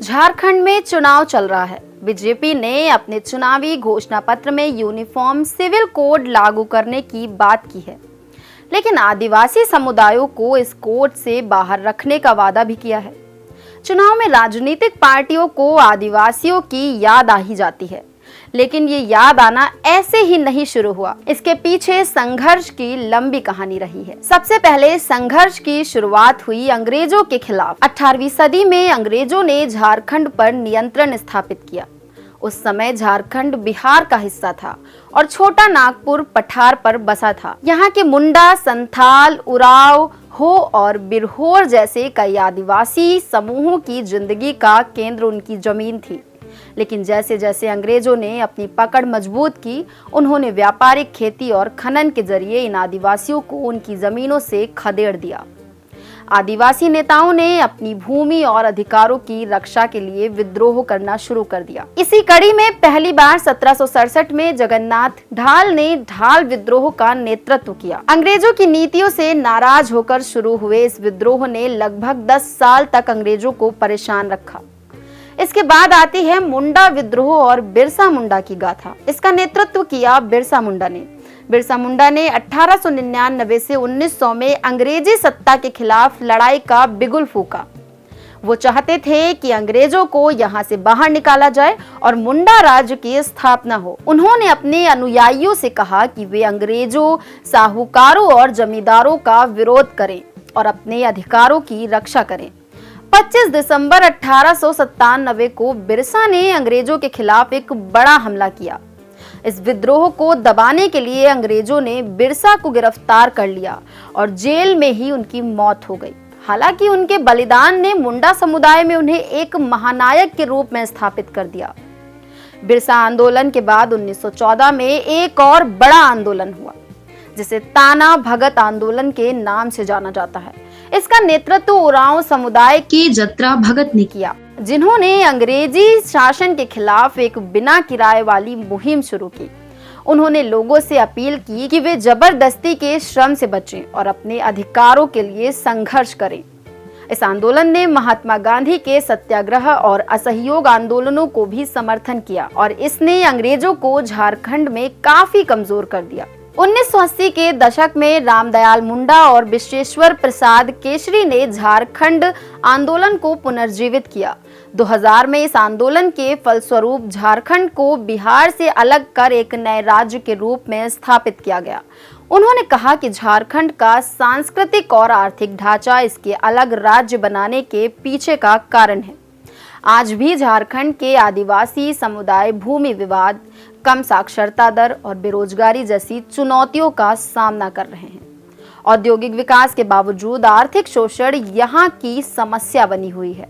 झारखंड में चुनाव चल रहा है। बीजेपी ने अपने चुनावी घोषणा पत्र में यूनिफॉर्म सिविल कोड लागू करने की बात की है, लेकिन आदिवासी समुदायों को इस कोड से बाहर रखने का वादा भी किया है। चुनाव में राजनीतिक पार्टियों को आदिवासियों की याद आ ही जाती है, लेकिन ये याद आना ऐसे ही नहीं शुरू हुआ। इसके पीछे संघर्ष की लंबी कहानी रही है। सबसे पहले संघर्ष की शुरुआत हुई अंग्रेजों के खिलाफ। 18वीं सदी में अंग्रेजों ने झारखंड पर नियंत्रण स्थापित किया। उस समय झारखंड बिहार का हिस्सा था और छोटा नागपुर पठार पर बसा था। यहाँ के मुंडा, संथाल, उराव, हो और बिरहोर जैसे कई आदिवासी समूहों की जिंदगी का केंद्र उनकी जमीन थी। लेकिन जैसे जैसे अंग्रेजों ने अपनी पकड़ मजबूत की, उन्होंने व्यापारिक खेती और खनन के जरिए इन आदिवासियों को उनकी जमीनों से खदेड़ दिया। आदिवासी नेताओं ने अपनी भूमि और अधिकारों की रक्षा के लिए विद्रोह करना शुरू कर दिया। इसी कड़ी में पहली बार 1767 में जगन्नाथ ढाल ने ढाल विद्रोह का नेतृत्व किया। अंग्रेजों की नीतियों से नाराज होकर शुरू हुए इस विद्रोह ने लगभग 10 साल तक अंग्रेजों को परेशान रखा। इसके बाद आती है मुंडा विद्रोह और बिरसा मुंडा की गाथा। इसका नेतृत्व किया बिरसा मुंडा ने। बिरसा मुंडा ने 1899 से 1900 में अंग्रेजी सत्ता के खिलाफ लड़ाई का बिगुल फूका। वो चाहते थे कि अंग्रेजों को यहाँ से बाहर निकाला जाए और मुंडा राज्य की स्थापना हो। उन्होंने अपने अनुयायियों से कहा कि वे अंग्रेजों, साहूकारों और जमींदारों का विरोध करें और अपने अधिकारों की रक्षा करें। 25 दिसंबर 1897 को बिरसा ने अंग्रेजों के खिलाफ एक बड़ा हमला किया। इस विद्रोह को दबाने के लिए अंग्रेजों ने बिरसा को गिरफ्तार कर लिया और जेल में ही उनकी मौत हो गई। हालांकि उनके बलिदान ने मुंडा समुदाय में उन्हें एक महानायक के रूप में स्थापित कर दिया। बिरसा आंदोलन के बाद 1914 में एक और बड़ा आंदोलन हुआ, जिसे ताना भगत आंदोलन के नाम से जाना जाता है। इसका नेतृत्व उरांव समुदाय की जत्रा भगत ने किया, जिन्होंने अंग्रेजी शासन के खिलाफ एक बिना किराए वाली मुहिम शुरू की। उन्होंने लोगों से अपील की कि वे जबरदस्ती के श्रम से बचें और अपने अधिकारों के लिए संघर्ष करें। इस आंदोलन ने महात्मा गांधी के सत्याग्रह और असहयोग आंदोलनों को भी समर्थन किया और इसने अंग्रेजों को झारखंड में काफी कमजोर कर दिया। 1980 के दशक में रामदयाल मुंडा और विश्वेश्वर प्रसाद केसरी ने झारखंड आंदोलन को पुनर्जीवित किया। 2000 में इस आंदोलन के फलस्वरूप झारखंड को बिहार से अलग कर एक नए राज्य के रूप में स्थापित किया गया। उन्होंने कहा कि झारखंड का सांस्कृतिक और आर्थिक ढांचा इसके अलग राज्य बनाने के पीछे का कारण है। आज भी झारखंड के आदिवासी समुदाय भूमि विवाद, कम साक्षरता दर और बेरोजगारी जैसी चुनौतियों का सामना कर रहे हैं। औद्योगिक विकास के बावजूद आर्थिक शोषण यहाँ की समस्या बनी हुई है।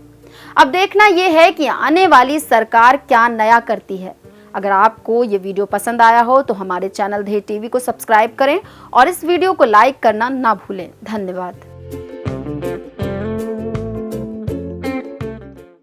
अब देखना यह है कि आने वाली सरकार क्या नया करती है। अगर आपको ये वीडियो पसंद आया हो तो हमारे चैनल ध्येय टीवी को सब्सक्राइब करें और इस वीडियो को लाइक करना ना भूलें। धन्यवाद।